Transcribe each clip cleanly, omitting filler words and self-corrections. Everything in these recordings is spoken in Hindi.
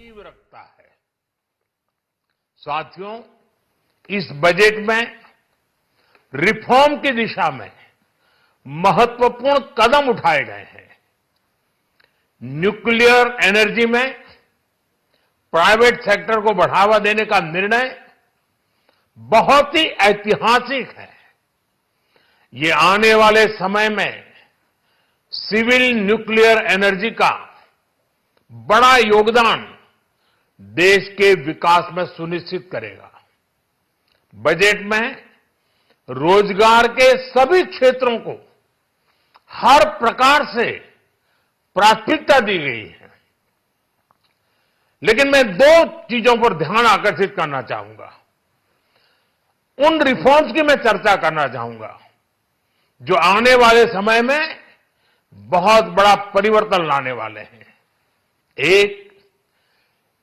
नींव रखता है। साथियों, इस बजट में रिफॉर्म की दिशा में महत्वपूर्ण कदम उठाए गए हैं। न्यूक्लियर एनर्जी में प्राइवेट सेक्टर को बढ़ावा देने का निर्णय बहुत ही ऐतिहासिक है। ये आने वाले समय में सिविल न्यूक्लियर एनर्जी का बड़ा योगदान देश के विकास में सुनिश्चित करेगा। बजट में रोजगार के सभी क्षेत्रों को हर प्रकार से प्राथमिकता दी गई है। लेकिन मैं दो चीजों पर ध्यान आकर्षित करना चाहूंगा। उन रिफॉर्म्स की मैं चर्चा करना चाहूंगा जो आने वाले समय में बहुत बड़ा परिवर्तन लाने वाले हैं। एक,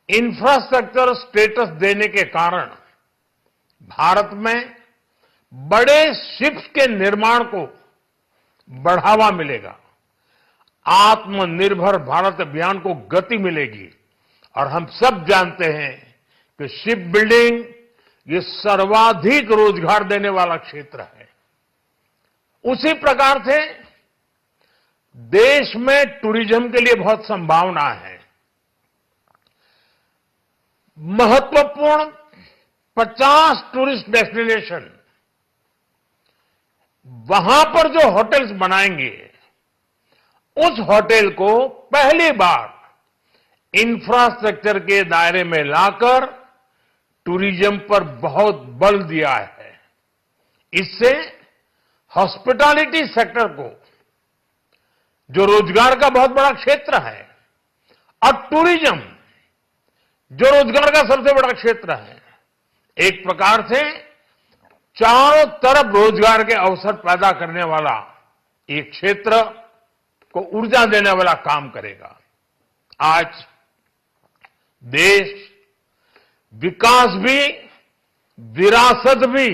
इंफ्रास्ट्रक्चर स्टेटस देने के कारण भारत में बड़े शिप्स के निर्माण को बढ़ावा मिलेगा। आत्मनिर्भर भारत अभियान को गति मिलेगी। और हम सब जानते हैं कि शिप बिल्डिंग ये सर्वाधिक रोजगार देने वाला क्षेत्र है। उसी प्रकार से देश में टूरिज्म के लिए बहुत संभावना है। महत्वपूर्ण 50 टूरिस्ट डेस्टिनेशन, वहां पर जो होटल्स बनाएंगे, उस होटल को पहली बार इंफ्रास्ट्रक्चर के दायरे में लाकर टूरिज्म पर बहुत बल दिया है। इससे हॉस्पिटैलिटी सेक्टर को, जो रोजगार का बहुत बड़ा क्षेत्र है, और टूरिज्म जो रोजगार का सबसे बड़ा क्षेत्र है, एक प्रकार से चारों तरफ रोजगार के अवसर पैदा करने वाला एक क्षेत्र को ऊर्जा देने वाला काम करेगा। आज देश विकास भी विरासत भी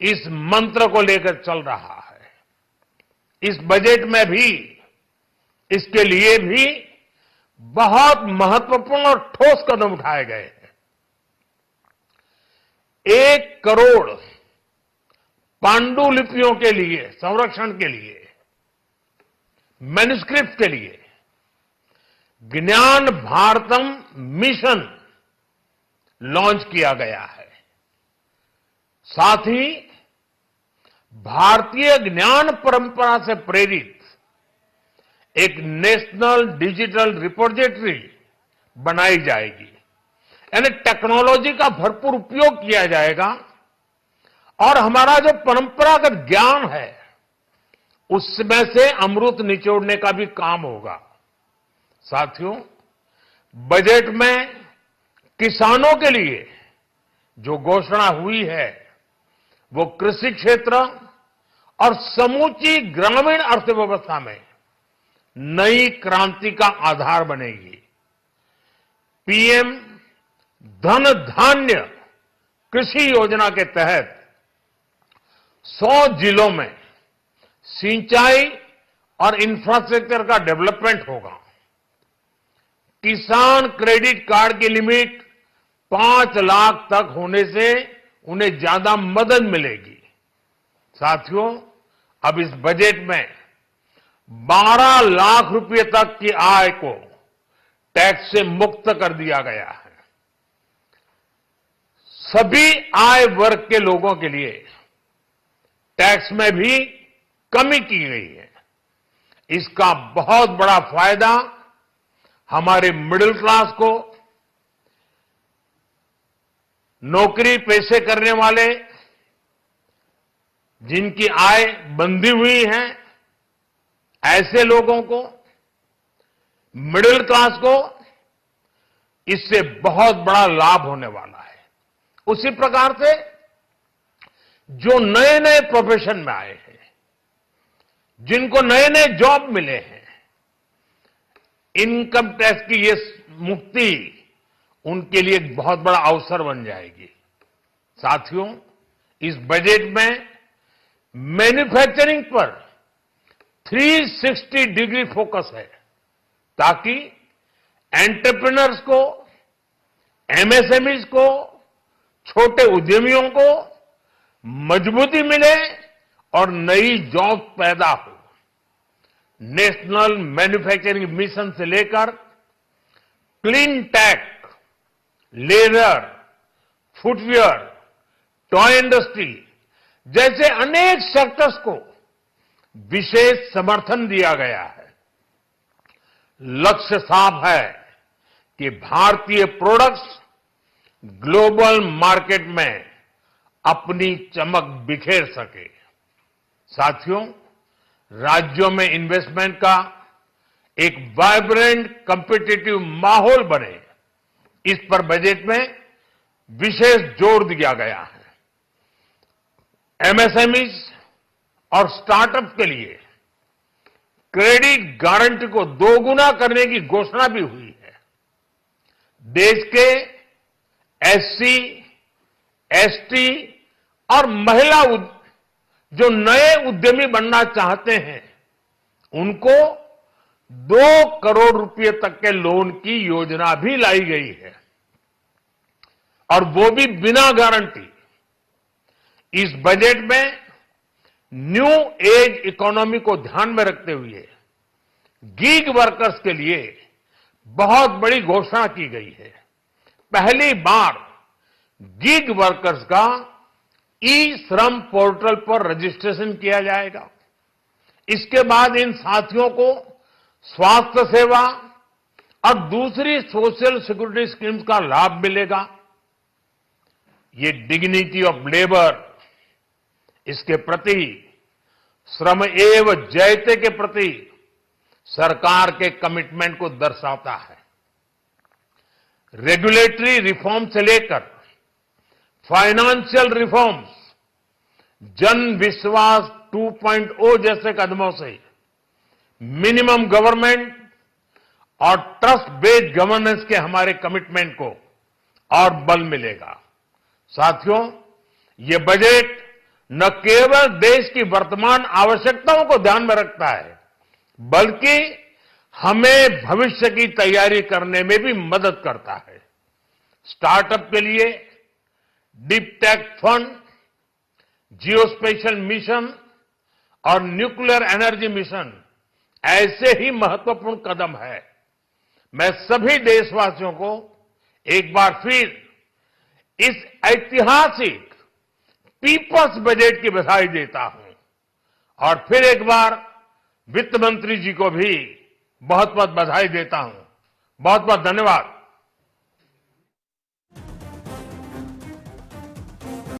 इस मंत्र को लेकर चल रहा है। इस बजट में भी इसके लिए भी बहुत महत्वपूर्ण और ठोस कदम उठाए गए हैं। 1 करोड़ पांडुलिपियों के लिए संरक्षण के लिए, मैन्युस्क्रिप्ट के लिए ज्ञान भारतम मिशन लॉन्च किया गया है। साथ ही भारतीय ज्ञान परंपरा से प्रेरित एक नेशनल डिजिटल रिपोजिटरी बनाई जाएगी। यानी टेक्नोलॉजी का भरपूर उपयोग किया जाएगा और हमारा जो परंपरागत ज्ञान है उसमें से अमृत निचोड़ने का भी काम होगा। साथियों, बजट में किसानों के लिए जो घोषणा हुई है वो कृषि क्षेत्र और समूची ग्रामीण अर्थव्यवस्था में नई क्रांति का आधार बनेगी। पीएम धन धान्य कृषि योजना के तहत 100 जिलों में सिंचाई और इंफ्रास्ट्रक्चर का डेवलपमेंट होगा। किसान क्रेडिट कार्ड की लिमिट 5 लाख तक होने से उन्हें ज्यादा मदद मिलेगी। साथियों, अब इस बजट में 12 लाख रुपए तक की आय को टैक्स से मुक्त कर दिया गया है। सभी आय वर्ग के लोगों के लिए टैक्स में भी कमी की गई है। इसका बहुत बड़ा फायदा हमारे मिडिल क्लास को, नौकरी पेशे करने वाले जिनकी आय बंधी हुई है, ऐसे लोगों को, मिडिल क्लास को इससे बहुत बड़ा लाभ होने वाला है। उसी प्रकार से जो नए नए प्रोफेशन में आए हैं, जिनको नए नए जॉब मिले हैं, इनकम टैक्स की ये मुक्ति उनके लिए एक बहुत बड़ा अवसर बन जाएगी। साथियों, इस बजट में मैन्युफैक्चरिंग पर 360 डिग्री फोकस है ताकि एंटरप्रेन्योर्स को एमएसएमईज को, छोटे उद्यमियों को मजबूती मिले और नई जॉब पैदा हो। नेशनल मैन्युफैक्चरिंग मिशन से लेकर clean tech, leather, footwear, toy industry जैसे अनेक सेक्टर्स को विशेष समर्थन दिया गया है। लक्ष्य साफ है कि भारतीय प्रोडक्ट्स ग्लोबल मार्केट में अपनी चमक बिखेर सके। साथियों, राज्यों में इन्वेस्टमेंट का एक वाइब्रेंट कॉम्पिटिटिव माहौल बने, इस पर बजट में विशेष जोर दिया गया है। एमएसएमईज और स्टार्टअप के लिए क्रेडिट गारंटी को दोगुना करने की घोषणा भी हुई है। देश के एससी, एसटी और महिला जो नए उद्यमी बनना चाहते हैं, उनको 2 करोड़ रुपए तक के लोन की योजना भी लाई गई है, और वो भी बिना गारंटी। इस बजट में न्यू एज इकोनॉमी को ध्यान में रखते हुए गीग वर्कर्स के लिए बहुत बड़ी घोषणा की गई है। पहली बार गीग वर्कर्स का ई श्रम पोर्टल पर रजिस्ट्रेशन किया जाएगा। इसके बाद इन साथियों को स्वास्थ्य सेवा और दूसरी सोशल सिक्योरिटी स्कीम्स का लाभ मिलेगा। ये डिग्निटी ऑफ लेबर, इसके प्रति, श्रम एव जयते के प्रति सरकार के कमिटमेंट को दर्शाता है। रेगुलेटरी रिफॉर्म से लेकर फाइनेंशियल रिफॉर्म्स, जन विश्वास 2.0 जैसे कदमों से मिनिमम गवर्नमेंट और ट्रस्ट बेस्ड गवर्नेंस के हमारे कमिटमेंट को और बल मिलेगा। साथियों, ये बजट न केवल देश की वर्तमान आवश्यकताओं को ध्यान में रखता है, बल्कि हमें भविष्य की तैयारी करने में भी मदद करता है। स्टार्टअप के लिए deep tech fund, geospatial mission और न्यूक्लियर एनर्जी मिशन ऐसे ही महत्वपूर्ण कदम है। मैं सभी देशवासियों को एक बार फिर इस ऐतिहासिक पीपल्स बजट की बधाई देता हूं, और फिर एक बार वित्त मंत्री जी को भी बहुत बहुत बधाई देता हूं। बहुत बहुत धन्यवाद।